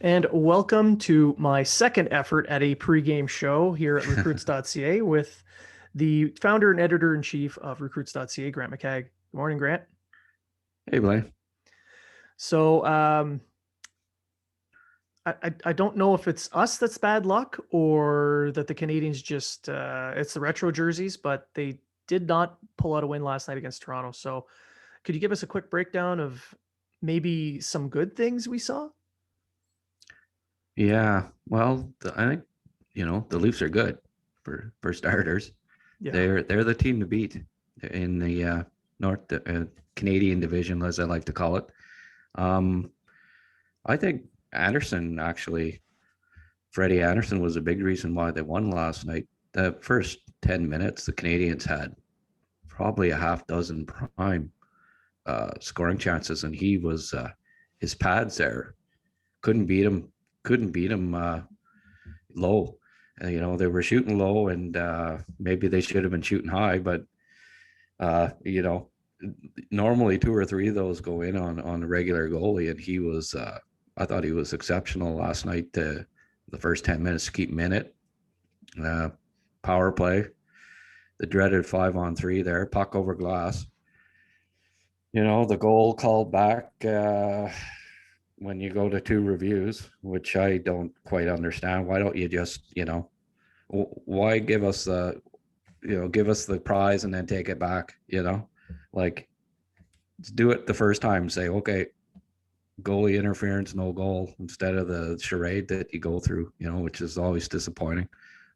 And welcome to my second effort at a pre-game show here at recruits.ca with the founder and editor-in-chief of recruits.ca, Grant McCagg. Good morning, Grant. Hey, Blain. So I don't know if it's us that's bad luck or that the Canadians just, it's the retro jerseys, but they did not pull out a win last night against Toronto. So could you give us a quick breakdown of maybe some good things we saw? Yeah, well, I think the Leafs are good for starters. Yeah. They're the team to beat in the North Canadian division, as I like to call it. Um, I think Andersen actually, Freddie Andersen was a big reason why they won last night. The first 10 minutes, the Canadians had probably a half dozen prime scoring chances, and he was his pads there couldn't beat him. Couldn't beat him low. They were shooting low, and maybe they should have been shooting high. But uh, you know, normally two or three of those go in on a regular goalie, and he was. I thought he was exceptional last night. The first 10 minutes to keep him in it. Uh, Power play, the dreaded 5-on-3 there, puck over glass. The goal called back. When you go to two reviews, which I don't quite understand. Why don't you just, why give us the prize and then take it back, like do it the first time, say, okay, goalie interference, no goal, instead of the charade that you go through, which is always disappointing.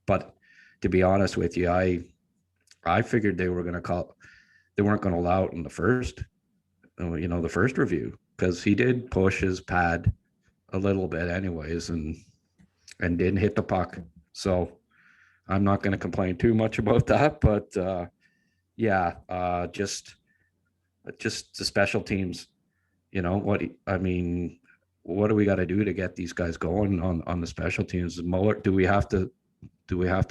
But to be honest with you, I figured they weren't going to allow it in the first, the first review, because he did push his pad a little bit anyways and didn't hit the puck. So I'm not going to complain too much about that, but just the special teams, what do we got to do to get these guys going on the special teams? Muller, do we have to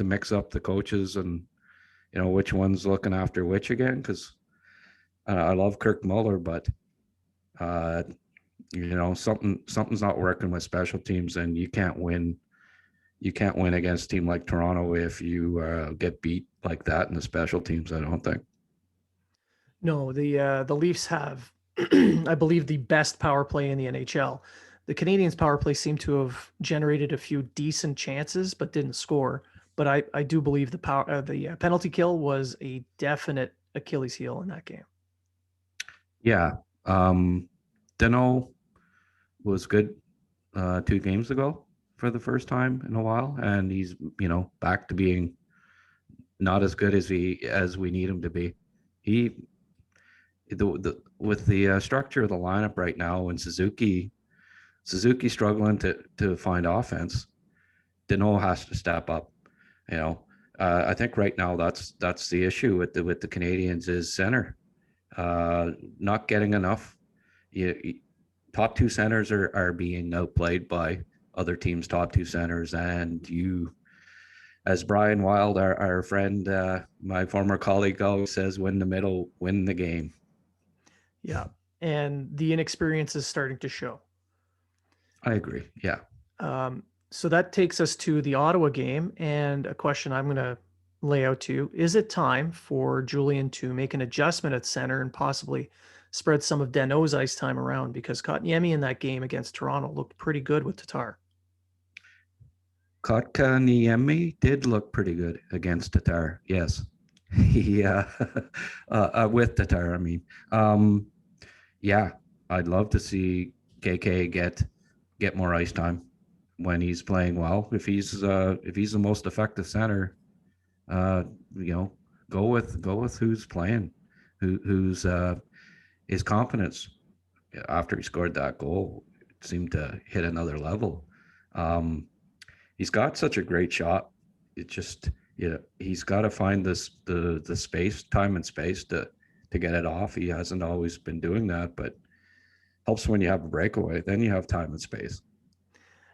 mix up the coaches and which one's looking after which again? Because I love Kirk Muller, but something's not working with special teams, and you can't win against a team like Toronto if you get beat like that in the special teams, I don't think. No, the Leafs have, I believe, the best power play in the NHL. The Canadians' power play seemed to have generated a few decent chances, but didn't score. But I do believe the penalty kill was a definite Achilles heel in that game. Yeah. Deno was good 2 games ago for the first time in a while, and he's back to being not as good as we need him to be. He with the structure of the lineup right now, and Suzuki struggling to find offense. Deno has to step up. I think right now that's the issue with the Canadians is center, not getting enough. Top two centers are being outplayed by other teams' top two centers, and as Brian Wild, our friend, my former colleague, always says, win the middle, win the game. Yeah, and the inexperience is starting to show. I agree. Yeah. So that takes us to the Ottawa game, and a question I'm going to lay out to you. Is it time for Julian to make an adjustment at center and possibly spread some of Danault's ice time around? Because Kotkaniemi in that game against Toronto looked pretty good with Tatar. Kotkaniemi did look pretty good against Tatar. Yes. Yeah. With Tatar, I mean. Yeah, I'd love to see KK get more ice time when he's playing well. If he's the most effective center, uh, you know, go with who's playing, who's his confidence after he scored that goal seemed to hit another level. Um, he's got such a great shot. It just he's got to find the space, time and space to get it off. He hasn't always been doing that, but helps when you have a breakaway. Then you have time and space.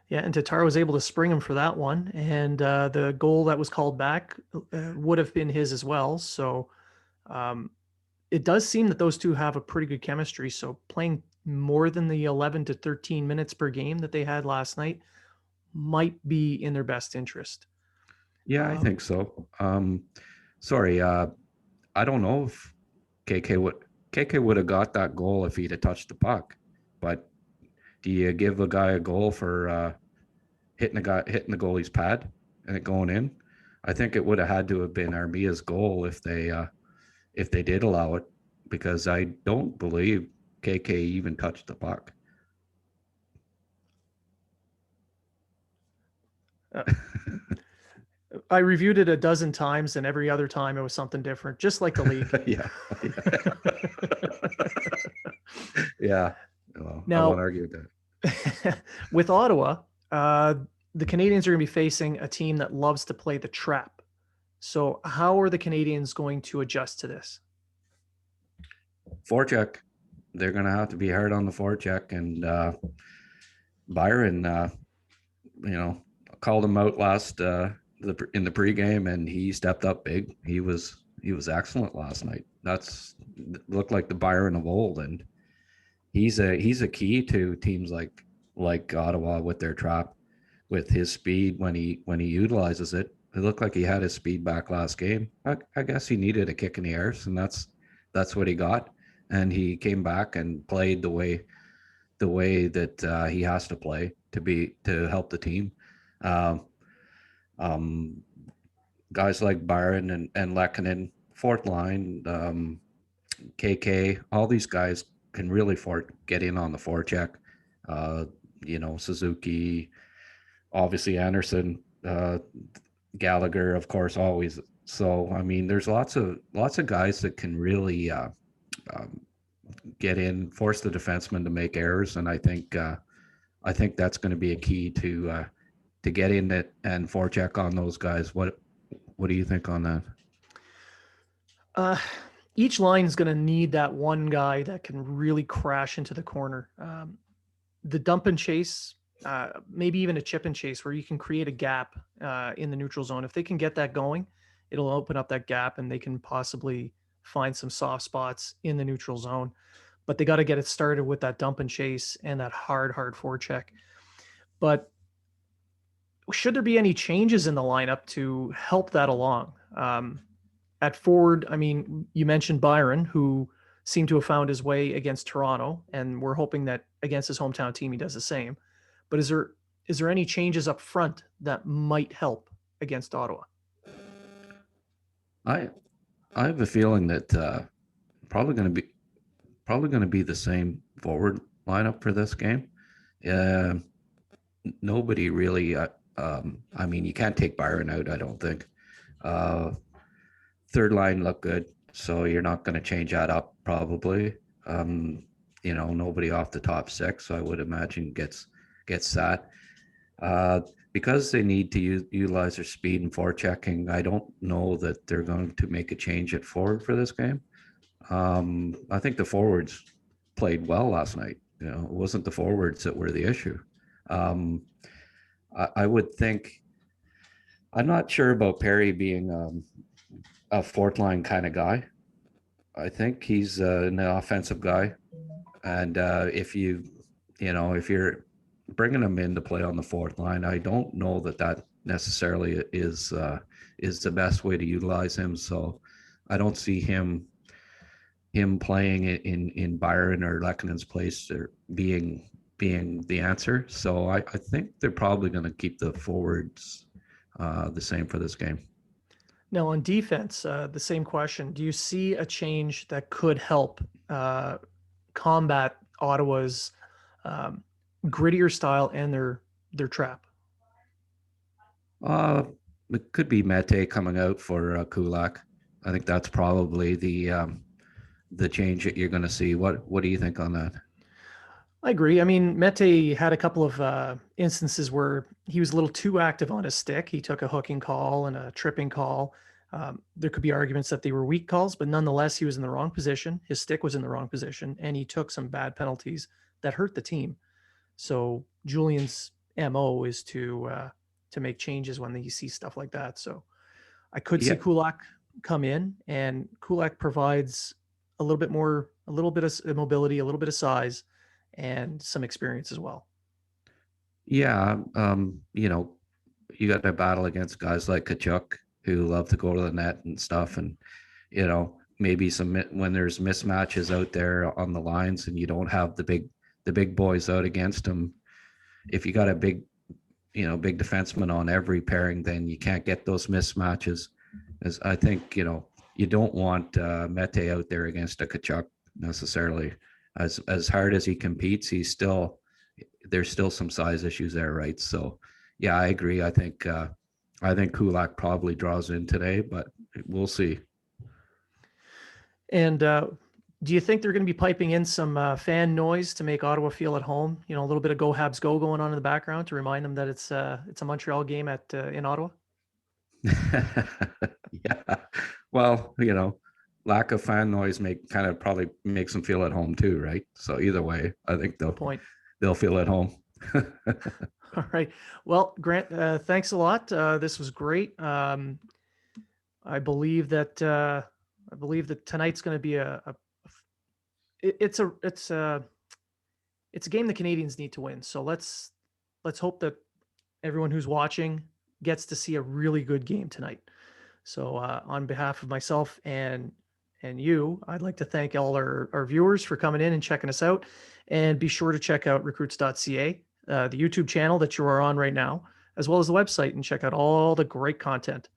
Yeah, and Tatar was able to spring him for that one, and the goal that was called back would have been his as well. So um, it does seem that those two have a pretty good chemistry. So playing more than the 11 to 13 minutes per game that they had last night might be in their best interest. Yeah, I think so. Sorry, I don't know if KK would KK would have got that goal if he'd have touched the puck. But do you give a guy a goal for hitting the goalie's pad and it going in? I think it would have had to have been Armia's goal if they did allow it, because I don't believe KK even touched the puck. Uh, I reviewed it a dozen times, and every other time it was something different, just like the league. Yeah. Yeah. Well, I Now, won't argue with that. with Ottawa, the Canadians are going to be facing a team that loves to play the trap. So, how are the Canadians going to adjust to this? Forecheck. They're going to have to be hard on the forecheck, and Byron, called him out in the pregame, and he stepped up big. He was excellent last night. Looked like the Byron of old, and he's a key to teams like Ottawa with their trap, with his speed when he utilizes it. It looked like he had his speed back last game. I guess he needed a kick in the arse, and that's what he got. And he came back and played the way that he has to play to help the team. Guys like Byron and Lehkonen, fourth line, KK, all these guys can really get in on the forecheck. Suzuki, obviously Andersen, Gallagher, of course, always. So I mean, there's lots of guys that can really get in, force the defenseman to make errors, and I think that's going to be a key to get in it and forecheck on those guys. What do you think on that? Each line is going to need that one guy that can really crash into the corner. The dump and chase, maybe even a chip and chase, where you can create a gap in the neutral zone. If they can get that going, it'll open up that gap, and they can possibly find some soft spots in the neutral zone. But they got to get it started with that dump and chase and that hard forecheck. But should there be any changes in the lineup to help that along? At forward, I mean, you mentioned Byron, who seemed to have found his way against Toronto, and we're hoping that against his hometown team he does the same. But is there any changes up front that might help against Ottawa? I have a feeling that probably going to be the same forward lineup for this game. Nobody really. I mean, you can't take Byron out, I don't think. Third line looked good, so you're not going to change that up probably. Nobody off the top six, so I would imagine gets that. Because they need to utilize their speed and forechecking, I don't know that they're going to make a change at forward for this game. I think the forwards played well last night. It wasn't the forwards that were the issue. I would think, I'm not sure about Perry being a fourth line kind of guy. I think he's an offensive guy, and if you're bringing him in to play on the fourth line, I don't know that necessarily is the best way to utilize him. So I don't see him playing in Byron or Lehkonen's place or being the answer. So I think they're probably going to keep the forwards the same for this game. Now on defense, the same question. Do you see a change that could help combat Ottawa's grittier style and their trap? It could be Mete coming out for Kulak. I think that's probably the change that you're going to see. What do you think on that? I agree. I mean, Mete had a couple of instances where he was a little too active on his stick. He took a hooking call and a tripping call. There could be arguments that they were weak calls, but nonetheless, he was in the wrong position. His stick was in the wrong position, and he took some bad penalties that hurt the team. So Julian's MO is to make changes when he sees stuff like that. So I could see Kulak come in, and Kulak provides a little bit of mobility, a little bit of size, and some experience as well. Yeah, you got to battle against guys like Kachuk who love to go to the net and stuff, and maybe when there's mismatches out there on the lines and you don't have the big boys out against them. If you got a big defenseman on every pairing, then you can't get those mismatches. As I think you don't want Mete out there against a Kachuk necessarily. As hard as he competes, there's still some size issues there, right? So, yeah, I agree. I think Kulak probably draws in today, but we'll see. And do you think they're going to be piping in some fan noise to make Ottawa feel at home? A little bit of "Go Habs Go" going on in the background to remind them that it's a Montreal game in Ottawa. Yeah. Well, lack of fan noise probably makes them feel at home too, right? So either way, I think they'll feel at home. All right. Well, Grant, thanks a lot. This was great. I believe that tonight's going to be it's a game the Canadians need to win. So let's hope that everyone who's watching gets to see a really good game tonight. So on behalf of myself and you, I'd like to thank all our viewers for coming in and checking us out. And be sure to check out recruits.ca, the YouTube channel that you are on right now, as well as the website, and check out all the great content